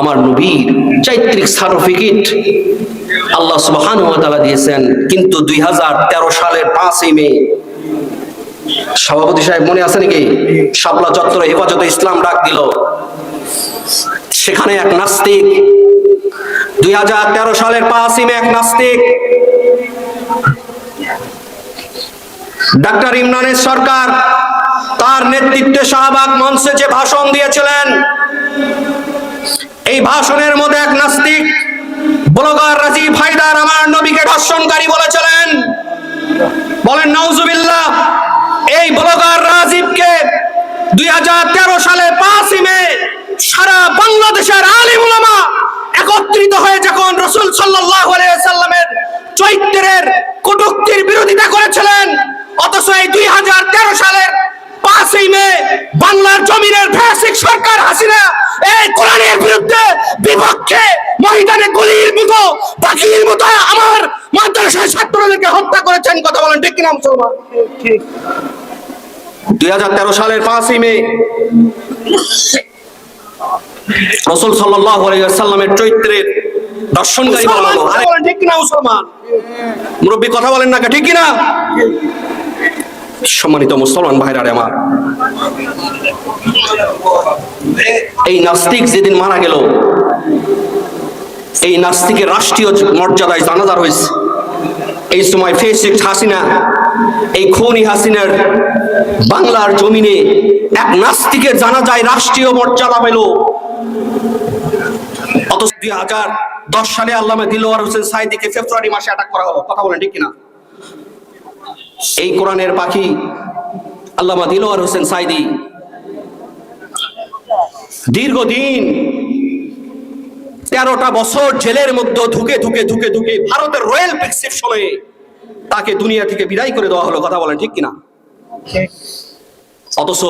আমার নবীর চারিত্রিক সার্টিফিকেট আল্লাহ সুবহানাহু ওয়া তাআলা দিয়েছেন। কিন্তু 2013 সালের 5ই মে, সভাপতি সাহেব মনে আছে নাকি, শাপলা চত্বরে হেফাজতে ইসলাম ডাক দিল। সেখানে এক নাস্তিক, 2013 সালের 5ই মে এক নাস্তিক ডাক্তার ইমরানের সরকার, তার নেতৃত্বে শাহবাগ মঞ্চে যে ভাষণ দিয়েছিলেন, এই ভাষণের মধ্যে এক নাস্তিক ব্লগার রাজীব হায়দার আমার নবীকে ধর্ষণকারী বলেছিলেন। বলেন নাউজুবিল্লাহ। এই ব্লগার রাজীবকে 2013 সালে 5ই মে সারা বাংলাদেশের আলেম উলামা একত্রিত হয়ে যখন রাসূল সাল্লাল্লাহু আলাইহি ওয়াসাল্লামের চরিত্রের কটূক্তির বিরোধিতা করেছিলেন, অথচ এই 2013 সালের 5ই মে বাংলার জমিনের ফ্যাসিস্ট সরকার হাসিনা এই কোরআনের বিরুদ্ধে বিপক্ষে ময়দানে গলির মতো পাখির মতো আমার মাদ্রাসার ছাত্রদেরকে হত্যা করেছেন। কথা বলেন ঠিক কিনা মুসলমান? ঠিক। 2013 সালের 5ই মে রাসূল সাল্লাল্লাহু আলাইহি ওয়াসাল্লামের চরিত্রের দর্শনকারী বানানো। আরে বলেন ঠিক কিনা মুসলমান? মুরব্বি কথা বলেন না ঠিক কিনা? সম্মানিত মুসলমান ভাইরা আমার, এই নাস্তিক যেদিন মারা গেল, এই নাস্তিকের রাষ্ট্রীয় মর্যাদায় জানাজা হয়েছে। এই সময় ফ্যাসিস্ট হাসিনা, এই খুনি হাসিনার বাংলার জমিনে এক নাস্তিকের জানাজায় রাষ্ট্রীয় মর্যাদা পেল। অথচ 2010 সালে আল্লামা দিলওয়ার হোসেন সাঈদীকে ফেব্রুয়ারি মাসে অ্যাটাক করা হলো। কথা বলেন ঠিক কিনা? এই কোরআনের পাখি আল্লামা দিলওয়ার হোসেন সাঈদী দীর্ঘদিন 13টা বছর জেলের মধ্যে ধুকে ধুকে ধুকে ধুকে ভারতের রয়্যাল প্রেসক্রিপশনে তাকে দুনিয়া থেকে বিদায় করে দেওয়া হলো। কথা বলেন ঠিক কিনা? অথচ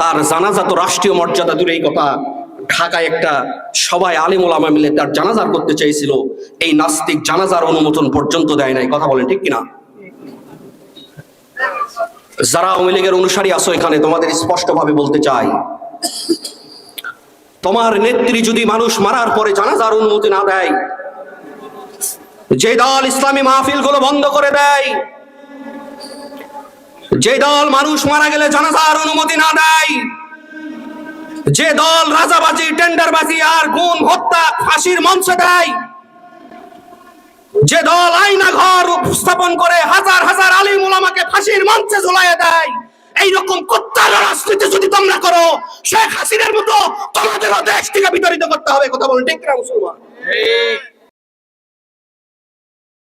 তার জানাজা তো রাষ্ট্রীয় মর্যাদা দূরেই কথা, ঢাকায় একটা সবাই আলেম ওলামা মিলে তার জানাজার করতে চাইছিল, এই নাস্তিক জানাজার অনুমোদন পর্যন্ত দেয় নাই। কথা বলেন ঠিক কিনা? যারা আওয়ামী লীগের অনুসারী আছো এখানে, তোমাদের স্পষ্ট ভাবে বলতে চাই, তোমার নেত্রী যদি মানুষ মারার পরে জানাজার অনুমতি না দেয়, যে দল ইসলামী মাহফিল গুলো বন্ধ করে দেয়, যে দল মানুষ মারা গেলে জানাজার অনুমতি না দেয়, যে দল রাজাবাজি, টেন্ডারবাজি আর গুম হত্যা ফাঁসির মঞ্চে দেয়, যে দল আয়না ঘর উপস্থাপন করে হাজার হাজার আলিম উলামাকে ফাঁসির মঞ্চে ঝুলাইয়া দেয়, এইরকম কুত্তার রাজনীতি যদি তোমরা করো, শেখ হাসিনার মতো তোমাদেরও দেশ থেকে বিতাড়িত করতে হবে। কথা বলেন ঠিক না মুসলমান?